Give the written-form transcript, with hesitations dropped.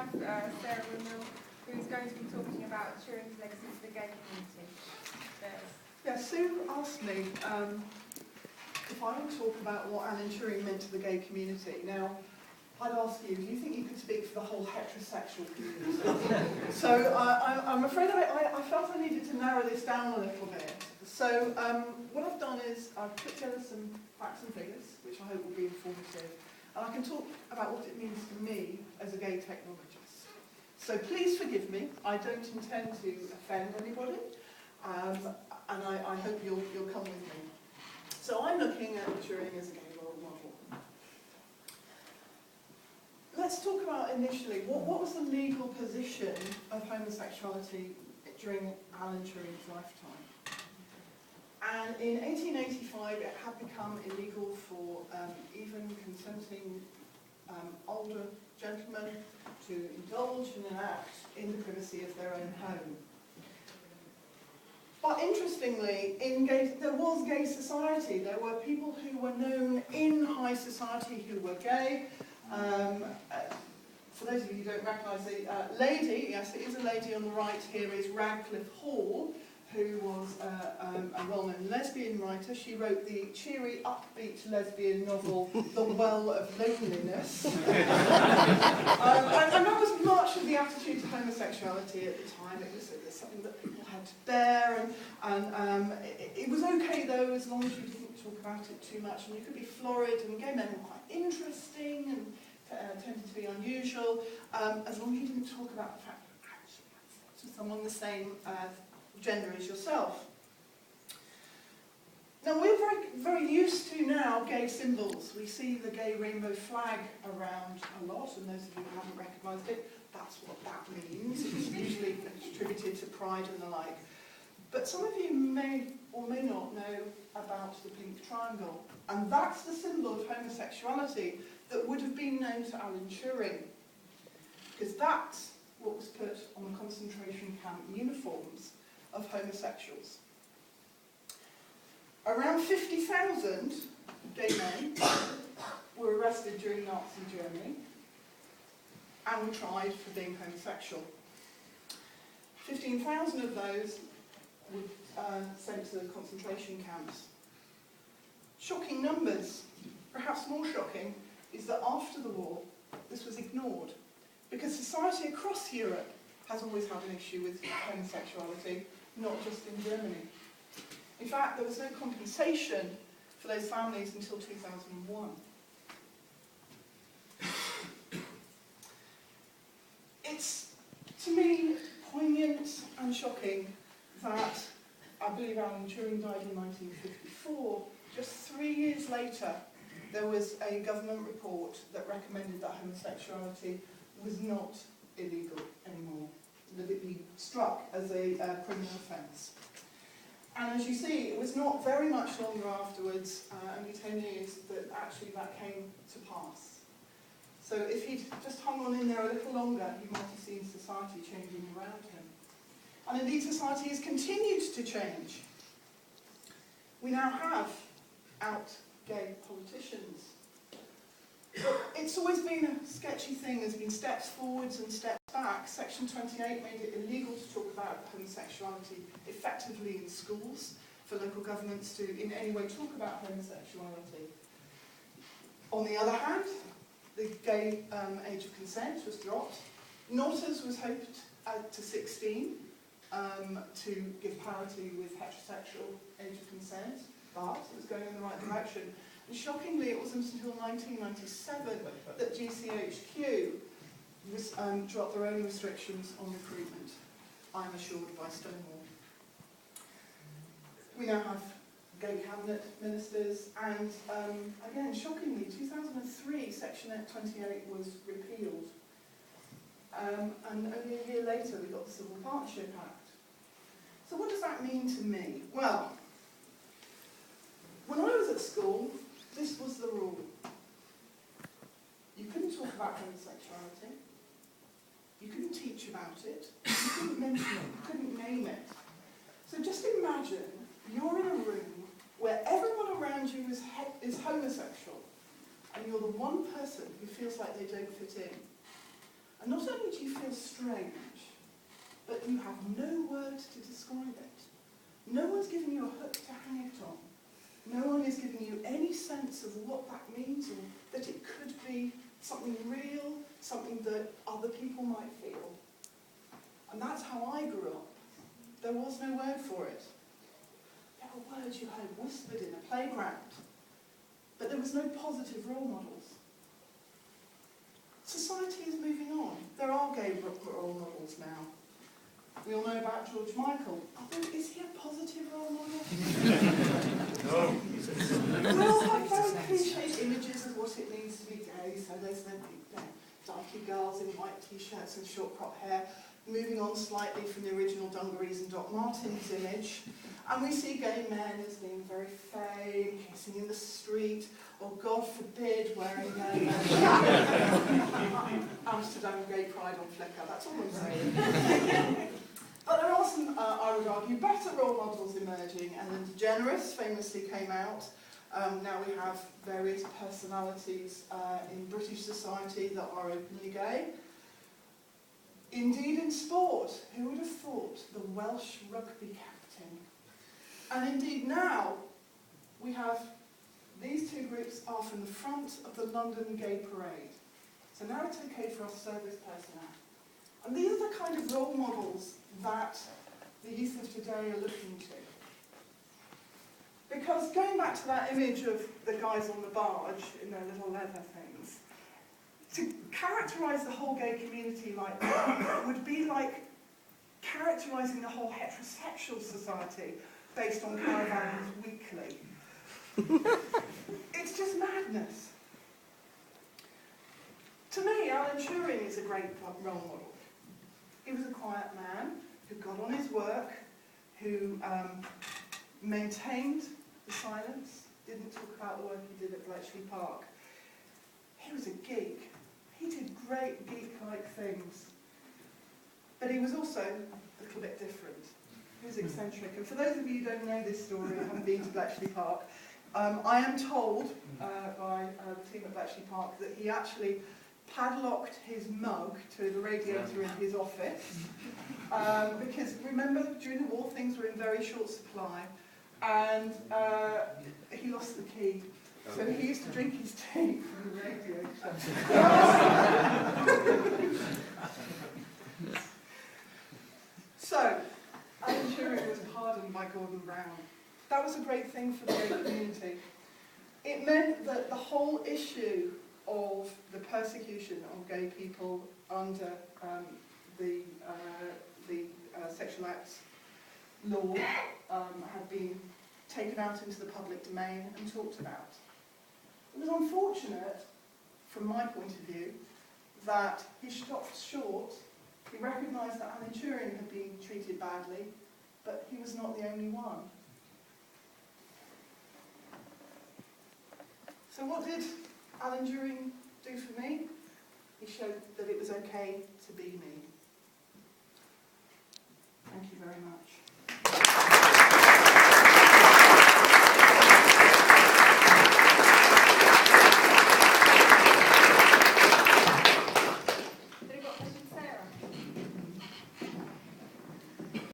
have Sarah Windmill, who's going to be talking about Turing's legacy to the gay community. Yeah, Sue asked me if I would talk about what Alan Turing meant to the gay community. Now, I'd ask you, do you think you could speak for the whole heterosexual community? So I'm afraid I felt I needed to narrow this down a little bit. So what I've done is I've put together some facts and figures, which I hope will be informative. And I can talk about what it means to me as a gay technologist. So please forgive me, I don't intend to offend anybody, and I hope you'll come with me. So I'm looking at Turing as a gay role model. Let's talk about initially, what was the legal position of homosexuality during Alan Turing's lifetime? And in 1885 it had become illegal for even consenting older gentlemen to indulge in an act in the privacy of their own home. But interestingly, there was gay society. There were people who were known in high society who were gay. For those of you who don't recognise the lady, yes, it is a lady on the right here, is Radcliffe Hall, who was a well-known lesbian writer. She wrote the cheery, upbeat lesbian novel, The Well of Loneliness. And that was much of the attitude to homosexuality at the time. It was something that people had to bear, and it was okay, though, as long as you didn't talk about it too much, and you could be florid, and gay men were quite interesting, and tended to be unusual, as long as you didn't talk about the fact that you actually had sex with someone the same gender as yourself. Now we're very used to now gay symbols. We see the gay rainbow flag around a lot, and those of you who haven't recognised it, that's what that means. It's usually attributed to pride and the like. But some of you may or may not know about the pink triangle, and that's the symbol of homosexuality that would have been known to Alan Turing, because that's what was put on the concentration camp uniforms of homosexuals. Around 50,000 gay men were arrested during Nazi Germany and were tried for being homosexual. 15,000 of those were sent to the concentration camps. Shocking numbers. Perhaps more shocking is that after the war, this was ignored, because society across Europe has always had an issue with homosexuality, not just in Germany. In fact, there was no compensation for those families until 2001. It's, to me, poignant and shocking that I believe Alan Turing died in 1954. Just 3 years later, there was a government report that recommended that homosexuality was not illegal anymore, that it be struck as a criminal offence. And as you see, it was not very much longer afterwards, only 10 years, that actually that came to pass. So if he'd just hung on in there a little longer, you might have seen society changing around him. And indeed, society has continued to change. We now have out gay politicians. But it's always been a sketchy thing. There's been steps forwards and steps back. Section 28 made it illegal to talk about homosexuality effectively in schools, for local governments to in any way talk about homosexuality. On the other hand, the gay age of consent was dropped, not as was hoped to 16, to give parity with heterosexual age of consent, but it was going in the right direction. And shockingly, it wasn't until 1997 that GCHQ dropped their own restrictions on recruitment, I'm assured by Stonewall. We now have gay cabinet ministers, and again, shockingly, 2003, Section 28 was repealed. And only a year later, we got the Civil Partnership Act. So what does that mean to me? Well, when I was at school, this was the rule. You couldn't talk about homosexuality. You couldn't teach about it. You couldn't mention it. You couldn't name it. So just imagine you're in a room where everyone around you is homosexual, and you're the one person who feels like they don't fit in. And not only do you feel strange, but you have no words to describe it. No one's giving you a hook to hang it on. No one is giving you any sense of what that means, or that it could be something real, something that other people might feel. And that's how I grew up. There was no word for it. There were words you heard whispered in a playground, but there was no positive role models. Society is moving on. There are gay role models now. We all know about George Michael. Is he a positive role model? No. We all have very cliched images of what it means to be gay. So there's the darky girls in white t-shirts and short crop hair, moving on slightly from the original dungarees and Doc Martens image. And we see gay men as being very fey, kissing in the street, or God forbid, wearing Amsterdam Gay Pride on Flickr. That's all I'm saying. But there are some, I would argue, better role models emerging. Ellen DeGeneres famously came out. Now we have various personalities in British society that are openly gay. Indeed, in sport, who would have thought the Welsh rugby captain? And indeed now, we have these two groups are from the front of the London Gay Parade. So now it's okay for us to serve this person out. And these are the kind of role models that the youth of today are looking to. Because going back to that image of the guys on the barge in their little leather things, to characterise the whole gay community like that would be like characterising the whole heterosexual society based on Caravans Weekly. It's just madness. To me, Alan Turing is a great role model. He was a quiet man who got on his work, who maintained the silence, didn't talk about the work he did at Bletchley Park. He was a geek. He did great geek-like things. But he was also a little bit different. He was eccentric. And for those of you who don't know this story, I haven't been to Bletchley Park, I am told by the team at Bletchley Park that he actually padlocked his mug to the radiator in his office. Because remember, during the war, things were in very short supply. And he lost the key. So he used to drink his tea from the radiator. So, Alan Turing was pardoned by Gordon Brown. That was a great thing for the gay community. It meant that the whole issue of the persecution of gay people under the Sexual Acts law had been taken out into the public domain and talked about. It was unfortunate, from my point of view, that he stopped short. He recognised that Alan Turing had been treated badly, but he was not the only one. So what did Alan Turing do for me? He showed that it was okay to be me. Thank you very much.